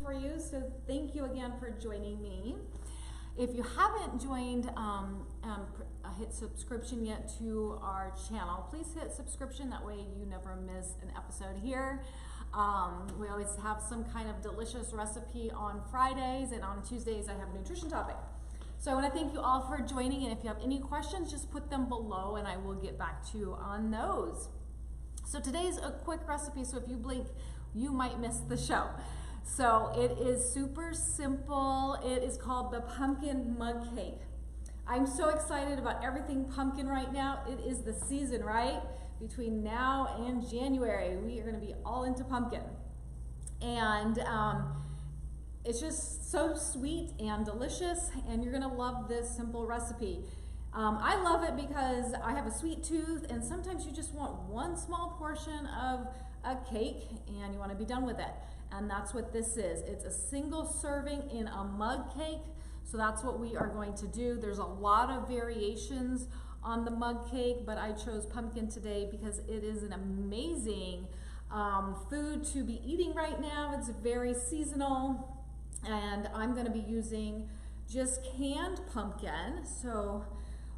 for you, so thank you again for joining me. If you haven't joined, hit subscription yet to our channel, please hit subscription. That way you never miss an episode here. We always have some kind of delicious recipe on Fridays, and on Tuesdays I have a nutrition topic. So I want to thank you all for joining, and if you have any questions, just put them below and I will get back to you on those. So today's a quick recipe, so if you blink, you might miss the show. So it is super simple. It is called the pumpkin mug cake. I'm so excited about everything pumpkin right now. It is the season, right? Between now and January, we are going to be all into pumpkin. And it's just so sweet and delicious, and you're gonna love this simple recipe. I love it because I have a sweet tooth, and sometimes you just want one small portion of a cake and you want to be done with it. And that's what this is. It's a single serving in a mug cake. So that's what we are going to do. There's a lot of variations on the mug cake, but I chose pumpkin today because it is an amazing food to be eating right now. It's very seasonal. And I'm going to be using just canned pumpkin. So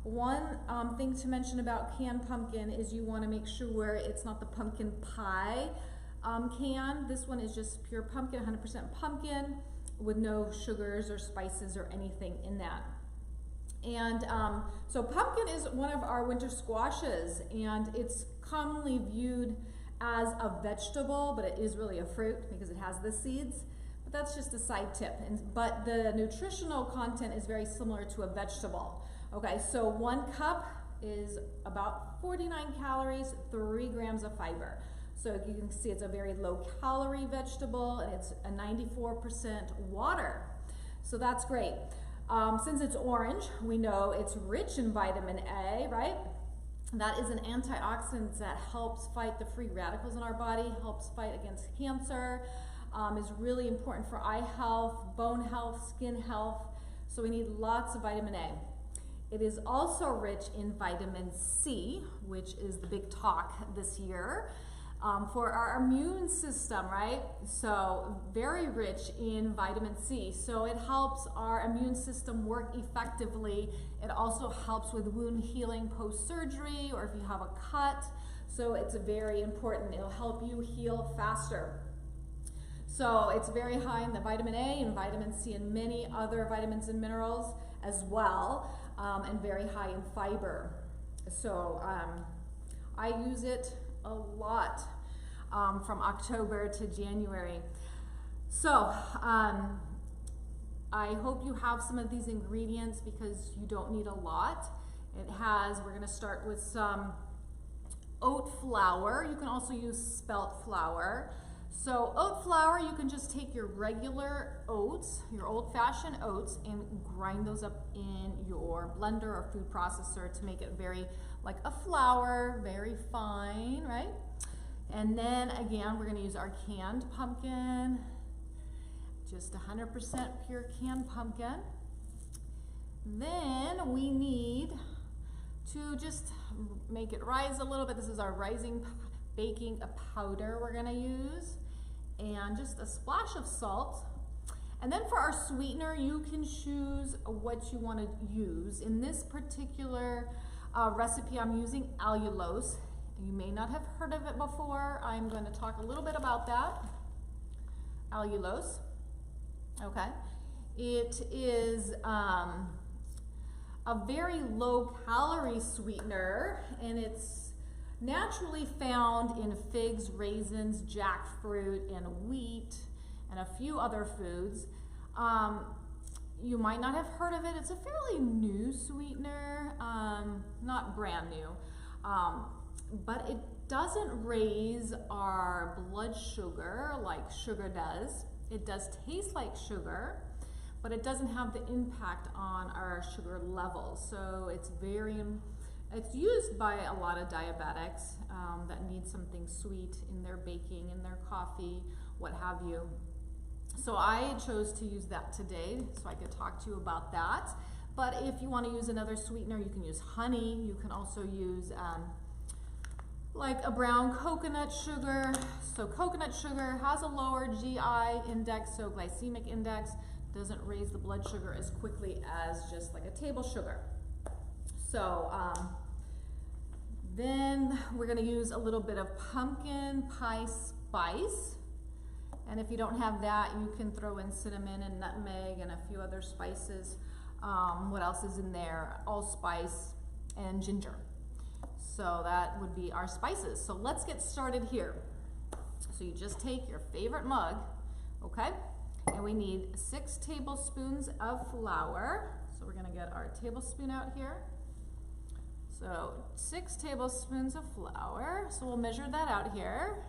one thing to mention about canned pumpkin is you want to make sure it's not the pumpkin pie can. This one is just pure pumpkin, 100% pumpkin with no sugars or spices or anything in that. And so pumpkin is one of our winter squashes, and it's commonly viewed as a vegetable, but it is really a fruit because it has the seeds. That's just a side tip, but the nutritional content is very similar to a vegetable. Okay, so 1 cup is about 49 calories, 3 grams of fiber. So you can see it's a very low calorie vegetable, and it's a 94% water. So that's great. Since it's orange, we know it's rich in vitamin A, right? That is an antioxidant that helps fight the free radicals in our body, helps fight against cancer. Is really important for eye health, bone health, skin health. So we need lots of vitamin A. It is also rich in vitamin C, which is the big talk this year, for our immune system, right? So very rich in vitamin C. So it helps our immune system work effectively. It also helps with wound healing post-surgery or if you have a cut. So it's very important. It'll help you heal faster. So it's very high in the vitamin A and vitamin C and many other vitamins and minerals as well, and very high in fiber. So I use it a lot from October to January. So I hope you have some of these ingredients because you don't need a lot. We're gonna start with some oat flour. You can also use spelt flour. So oat flour, you can just take your regular oats, your old-fashioned oats, and grind those up in your blender or food processor to make it very like a flour, very fine, right? And then again, we're gonna use our canned pumpkin, just 100% pure canned pumpkin. Then we need to just make it rise a little bit. This is our rising baking powder we're gonna use, and just a splash of salt. And then for our sweetener, you can choose what you want to use. In this particular recipe, I'm using allulose. You may not have heard of it before. I'm going to talk a little bit about that. Allulose. Okay. It is a very low calorie sweetener, and it's naturally found in figs, raisins, jackfruit, and wheat, and a few other foods. You might not have heard of it. It's a fairly new sweetener, not brand new, but it doesn't raise our blood sugar like sugar does. It does taste like sugar, but it doesn't have the impact on our sugar levels. So it's used by a lot of diabetics that need something sweet in their baking, in their coffee, what have you. So I chose to use that today so I could talk to you about that. But if you want to use another sweetener, you can use honey. You can also use like a brown coconut sugar. So coconut sugar has a lower GI index, so glycemic index doesn't raise the blood sugar as quickly as just like a table sugar. So then we're gonna use a little bit of pumpkin pie spice. And if you don't have that, you can throw in cinnamon and nutmeg and a few other spices. What else is in there? Allspice and ginger. So that would be our spices. So let's get started here. So you just take your favorite mug, okay? And we need 6 tablespoons of flour. So we're gonna get our tablespoon out here. So 6 tablespoons of flour. So we'll measure that out here.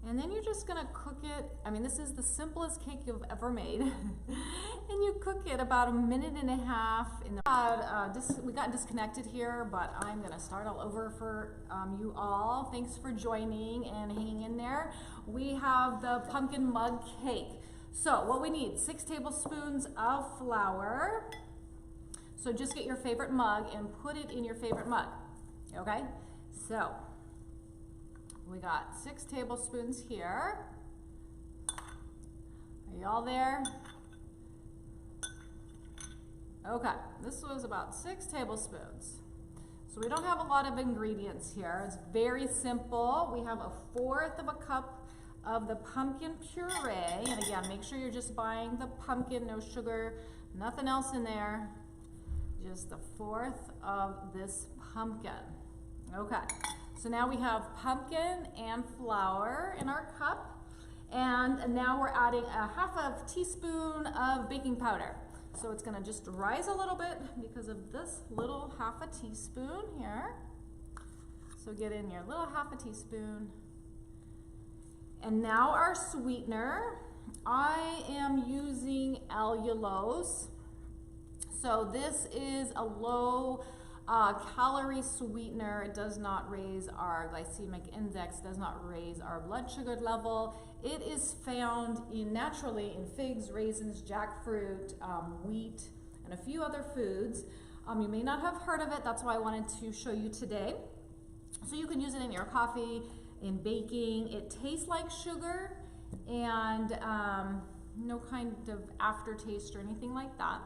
And then you're just gonna cook it. I mean, this is the simplest cake you've ever made. And you cook it about 1.5 minutes in the we got disconnected here, but I'm gonna start all over for you all. Thanks for joining and hanging in there. We have the pumpkin mug cake. So what we need, 6 tablespoons of flour. So just get your favorite mug and put it in your favorite mug, okay? So we got 6 tablespoons here. Are y'all there? Okay, this was about 6 tablespoons. So we don't have a lot of ingredients here. It's very simple. We have 1/4 of a cup of the pumpkin puree. And again, make sure you're just buying the pumpkin, no sugar, nothing else in there. Just 1/4 of this pumpkin. Okay. So now we have pumpkin and flour in our cup, and now we're adding 1/2 teaspoon of baking powder. So it's gonna just rise a little bit because of this little 1/2 teaspoon here. So get in your little 1/2 teaspoon. And now our sweetener. I am using allulose. So this is a low calorie sweetener. It does not raise our glycemic index, does not raise our blood sugar level. It is found naturally in figs, raisins, jackfruit, wheat, and a few other foods. You may not have heard of it, that's why I wanted to show you today. So you can use it in your coffee, in baking. It tastes like sugar and no kind of aftertaste or anything like that.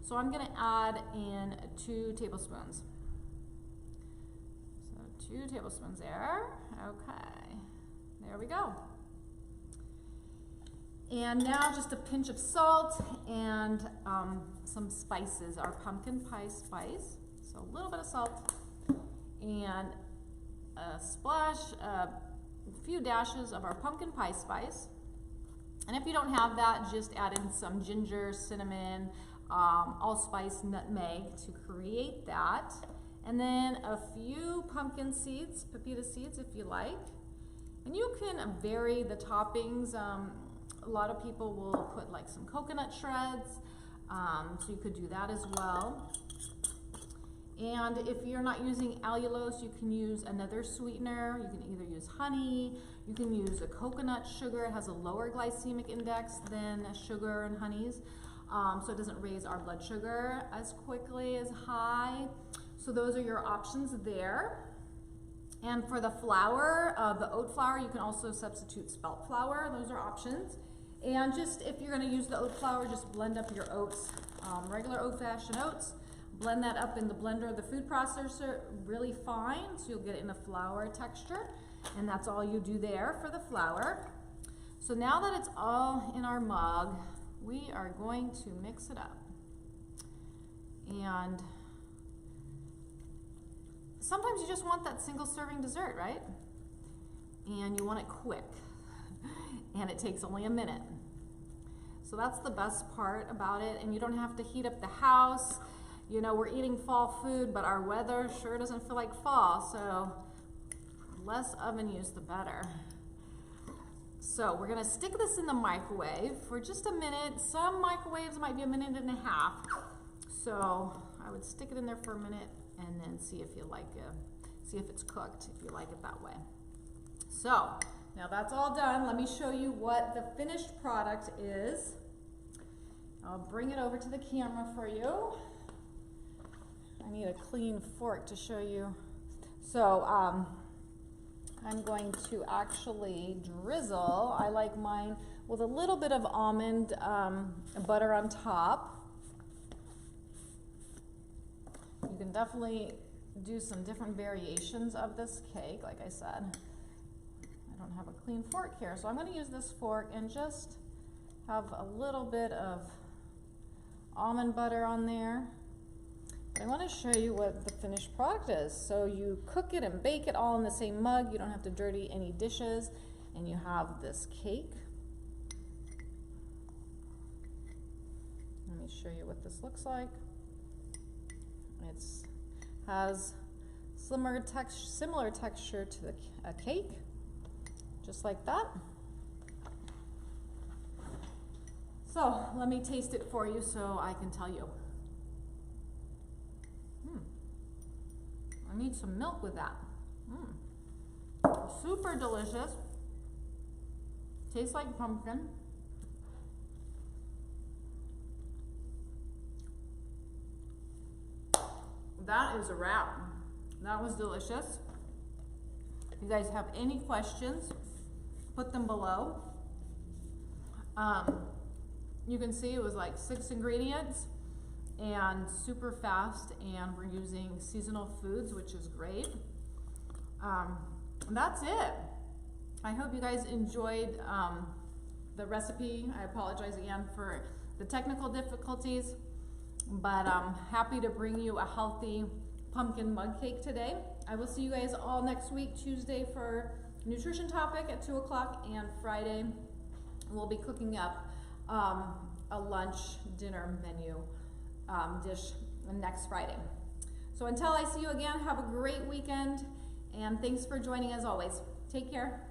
So I'm gonna add in 2 tablespoons. So 2 tablespoons there. Okay, there we go. And now just a pinch of salt and some spices, our pumpkin pie spice. So a little bit of salt and a splash, a few dashes of our pumpkin pie spice. And if you don't have that, just add in some ginger, cinnamon, allspice, nutmeg to create that. And then a few pumpkin seeds, pepita seeds if you like. And you can vary the toppings. A lot of people will put like some coconut shreds, so you could do that as well. And if you're not using allulose, you can use another sweetener. You can either use honey, you can use a coconut sugar. It has a lower glycemic index than sugar and honeys. So it doesn't raise our blood sugar as quickly as high. So those are your options there. And for the flour, the oat flour, you can also substitute spelt flour. Those are options. And just if you're going to use the oat flour, just blend up your oats, regular old-fashioned oats. Blend that up in the blender, the food processor, really fine, so you'll get it in a flour texture. And that's all you do there for the flour. So now that it's all in our mug, we are going to mix it up. And sometimes you just want that single serving dessert, right? And you want it quick. And it takes only a minute. So that's the best part about it. And you don't have to heat up the house. You know, we're eating fall food, but our weather sure doesn't feel like fall. So less oven use, the better. So we're gonna stick this in the microwave for just a minute. Some microwaves might be 1.5 minutes. So I would stick it in there for a minute and then see if you like it, see if it's cooked, if you like it that way. So now that's all done. Let me show you what the finished product is. I'll bring it over to the camera for you. I need a clean fork to show you So I'm going to actually drizzle. I like mine with a little bit of almond butter on top. You can definitely do some different variations of this cake. Like I said, I don't have a clean fork here, so I'm going to use this fork and just have a little bit of almond butter on there. But I want to show you what the finished product is. So you cook it and bake it all in the same mug. You don't have to dirty any dishes, and you have this cake. Let me show you what this looks like. It has similar texture to a cake, just like that. So let me taste it for you so I can tell you. I need some milk with that. Super delicious. Tastes like pumpkin. That is a wrap. That was delicious. If you guys have any questions, put them below. You can see it was like 6 ingredients and super fast, and we're using seasonal foods, which is great. That's it. I hope you guys enjoyed the recipe. I apologize again for the technical difficulties, but I'm happy to bring you a healthy pumpkin mug cake today. I will see you guys all next week, Tuesday for nutrition topic at 2 o'clock, and Friday we'll be cooking up a lunch dinner menu dish next Friday. So until I see you again, have a great weekend, and thanks for joining as always. Take care.